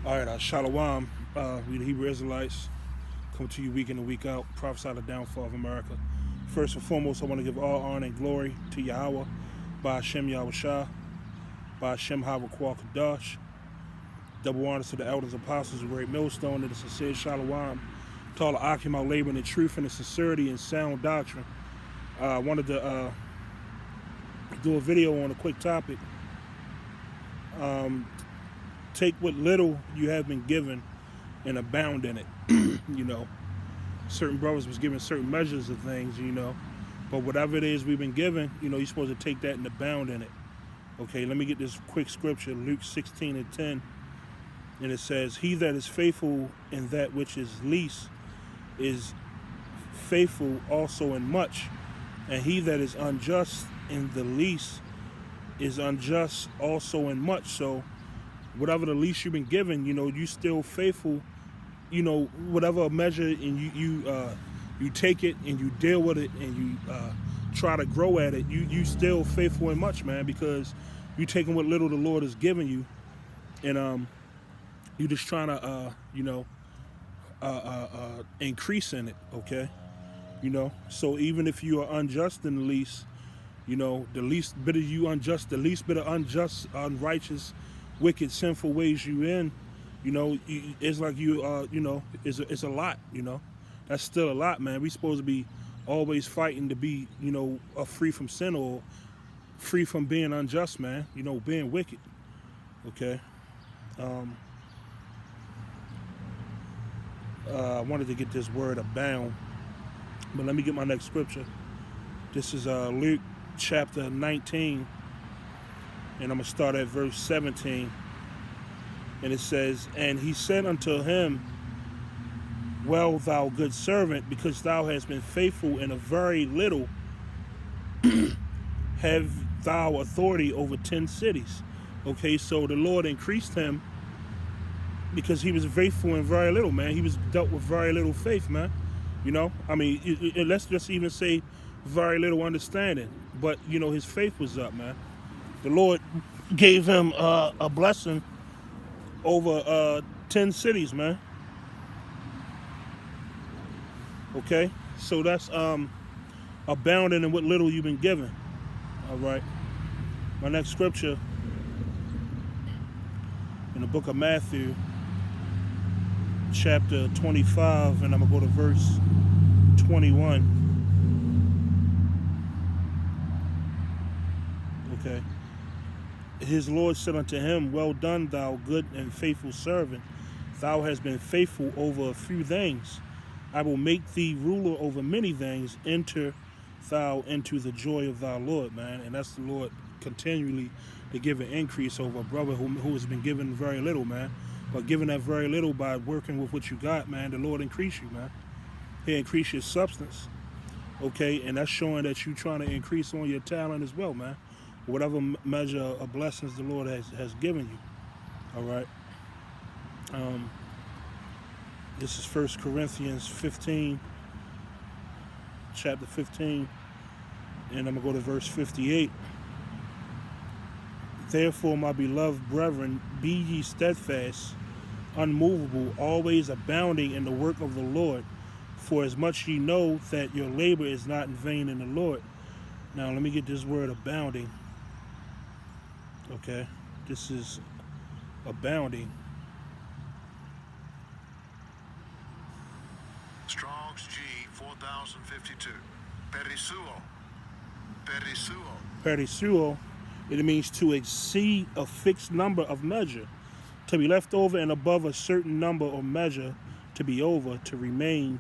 All right, Shalom. We the Hebrew Israelites come to you week in and week out, prophesy the downfall of America. First and foremost, I want to give all honor and glory to Yahweh, by Hashem Yahweh Shah, by Hashem Havakwa Kadash. Double honors to the elders, apostles, the great millstone, and the sincere Shalom. To all the Akim out laboring in truth and in sincerity and sound doctrine. I wanted to do a video on a quick topic. Take what little you have been given and abound in it. You know, certain brothers was given certain measures of things, but whatever it is we've been given, you're supposed to take that and abound in it. Okay, let me get this quick scripture, Luke 16:10, and it says, "He that is faithful in that which is least is faithful also in much, and he that is unjust in the least is unjust also in much." So whatever the least you've been given, you still faithful, whatever measure, and you take it and you deal with it and you try to grow at it, you still faithful in much, man, because you taking what little the Lord has given you, and you just trying to increase in it, okay? So even if you are unjust in the least, the least bit of you unjust, the least bit of unjust, unrighteous, wicked, sinful ways you in, it's like it's a lot, That's still a lot, man. We supposed to be always fighting to be, free from sin or free from being unjust, man, being wicked, okay? I wanted to get this word abound, but let me get my next scripture. This is Luke chapter 19, and I'm going to start at verse 17. And it says, "And he said unto him, Well, thou good servant, because thou hast been faithful in a very little, have thou authority over 10 cities. Okay, so the Lord increased him because he was faithful in very little, man. He was dealt with very little faith, man. Let's just even say very little understanding. But, his faith was up, man. The Lord gave him a blessing over 10 cities, man. Okay? So that's abounding in what little you've been given. All right. My next scripture in the book of Matthew, chapter 25, and I'm going to go to verse 21. Okay. His Lord said unto him, Well done, thou good and faithful servant. Thou hast been faithful over a few things. I will make thee ruler over many things. Enter thou into the joy of thy Lord, man. And that's the Lord continually to give an increase over a brother who has been given very little, man. But given that very little by working with what you got, man, the Lord increase you, man. He increase your substance, okay? And that's showing that you're trying to increase on your talent as well, man. Whatever measure of blessings the Lord has given you, all right? This is 1 Corinthians 15, chapter 15, and I'm going to go to verse 58. Therefore, my beloved brethren, be ye steadfast, unmovable, always abounding in the work of the Lord, for as much ye know that your labor is not in vain in the Lord. Now, let me get this word abounding. Okay, this is abounding. Strong's G 4052. Perisuo. Perisuo. Perisuo, it means to exceed a fixed number of measure, to be left over and above a certain number or measure, to be over, to remain,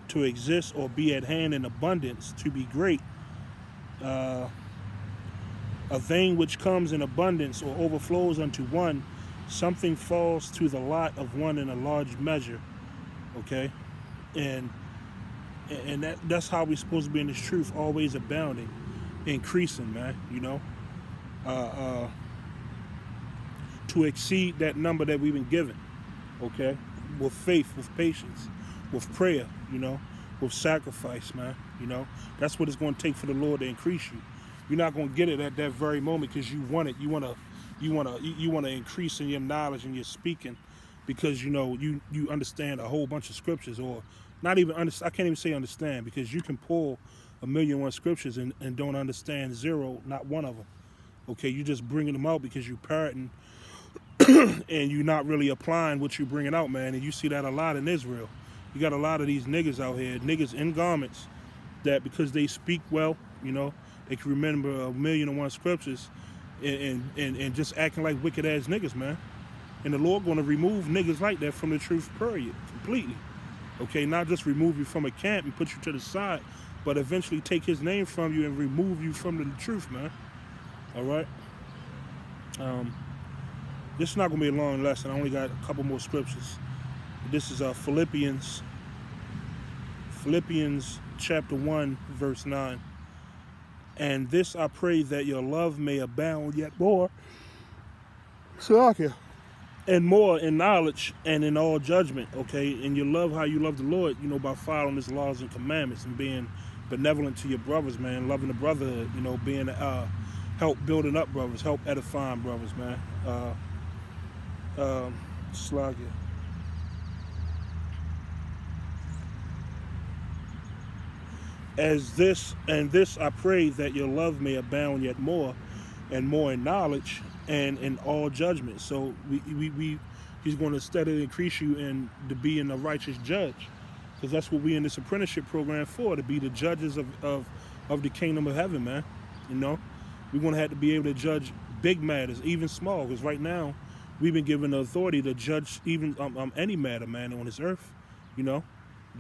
to exist or be at hand in abundance, to be great. A thing which comes in abundance or overflows unto one, something falls to the lot of one in a large measure, okay? And that's how we're supposed to be in this truth, always abounding, increasing, man, to exceed that number that we've been given, okay? With faith, with patience, with prayer, with sacrifice, man, That's what it's going to take for the Lord to increase you. You're not going to get it at that very moment because you want it. You want to increase in your knowledge and your speaking because you understand a whole bunch of scriptures, or not even understand. I can't even say understand, because you can pull 1,000,001 scriptures and don't understand zero, not one of them. Okay, you just bringing them out because you parroting and you're not really applying what you're bringing out, man. And you see that a lot in Israel. You got a lot of these niggas out here, niggas in garments, that because they speak well, they can remember 1,000,001 scriptures and just acting like wicked ass niggas, man. And the Lord going to remove niggas like that from the truth, period, completely. Okay, not just remove you from a camp and put you to the side, but eventually take his name from you and remove you from the truth, man. All right? This is not going to be a long lesson. I only got a couple more scriptures. This is Philippians chapter 1, verse 9. And this I pray, that your love may abound yet more. And more in knowledge and in all judgment, okay? And you love how you love the Lord, by following his laws and commandments and being benevolent to your brothers, man, loving the brotherhood, being help building up brothers, help edifying brothers, man. Slagia. This I pray, that your love may abound yet more, and more in knowledge and in all judgment. So he's going to steadily increase you in to being a righteous judge, because that's what we in this apprenticeship program for, to be the judges of the kingdom of heaven, man. We're going to have to be able to judge big matters, even small, because right now we've been given the authority to judge even any matter, man, on this earth, to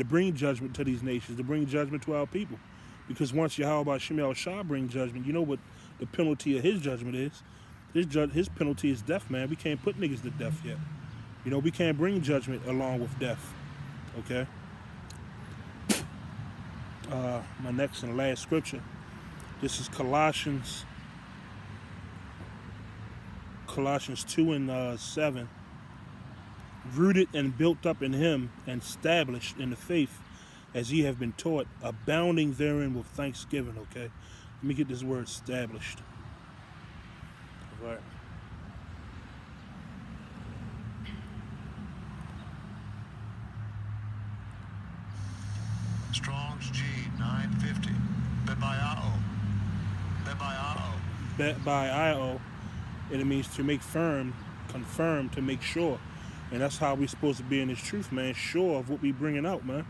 bring judgment to these nations, to bring judgment to our people. Because once Yahweh Shemel Shah bring judgment, you know what the penalty of his judgment is? His penalty is death, man. We can't put niggas to death yet. We can't bring judgment along with death. Okay? My next and last scripture. This is Colossians 2 and 7. Rooted and built up in him, and established in the faith, as ye have been taught, abounding therein with thanksgiving. Okay? Let me get this word established. All right. Strong's G 950. Bebayao. Bebayao. And it means to make firm, confirm, to make sure. And that's how we're supposed to be in this truth, man. Sure of what we bringing out, man.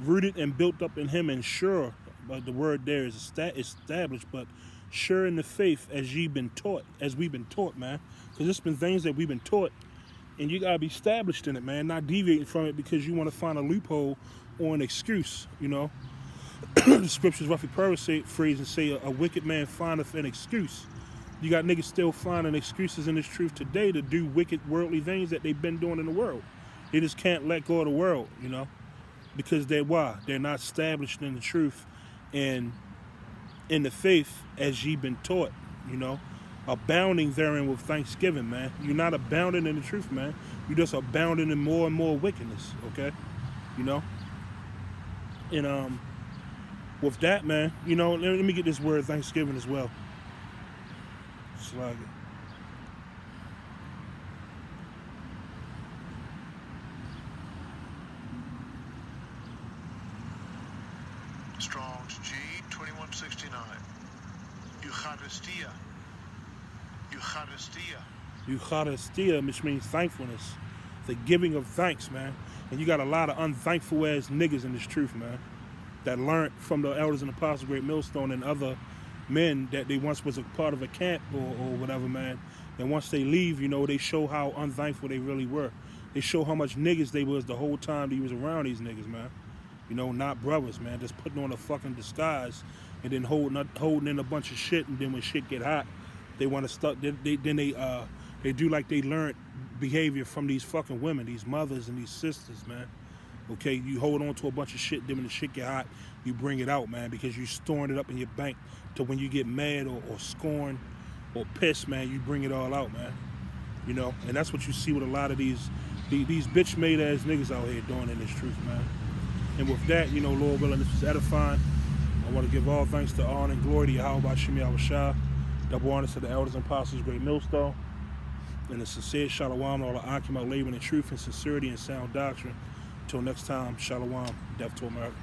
Rooted and built up in him, and sure. But the word there is established, but sure in the faith, as we've been taught, man. Because there's been things that we've been taught, and you gotta be established in it, man. Not deviating from it because you want to find a loophole or an excuse, The scriptures roughly paraphrase and say, a wicked man findeth an excuse. You got niggas still finding excuses in this truth today to do wicked worldly things that they've been doing in the world. They just can't let go of the world, because they're not established in the truth and in the faith, as ye been taught, abounding therein with thanksgiving, man. You're not abounding in the truth, man. You're just abounding in more and more wickedness, okay? And with that, man, let me get this word thanksgiving as well. Slug it. Strong's G 2169. Eucharistia, which means thankfulness, the giving of thanks, man. And you got a lot of unthankful ass niggas in this truth, man, that learned from the elders and apostles, Great Millstone, and other men that they once was a part of a camp or whatever, man. And once they leave, they show how unthankful they really were. They show how much niggas they was the whole time they was around these niggas, man. Not brothers, man. Just putting on a fucking disguise and then holding in a bunch of shit. And then when shit get hot, they want to start. They do like they learned behavior from these fucking women, these mothers and these sisters, man. Okay, you hold on to a bunch of shit. Then when the shit get hot, you bring it out, man, because you storing it up in your bank. To when you get mad or scorned or pissed, man, you bring it all out, man. And that's what you see with a lot of these bitch made ass niggas out here doing in this truth, man. And with that, Lord willing, this was edifying. I want to give all thanks to honor and glory to Yahweh Shemi Shah. Double honors to the elders and apostles, Great Millstone. And a sincere shalom to all the Akim out laboring in truth and sincerity and sound doctrine. Until next time, shalom, death to America.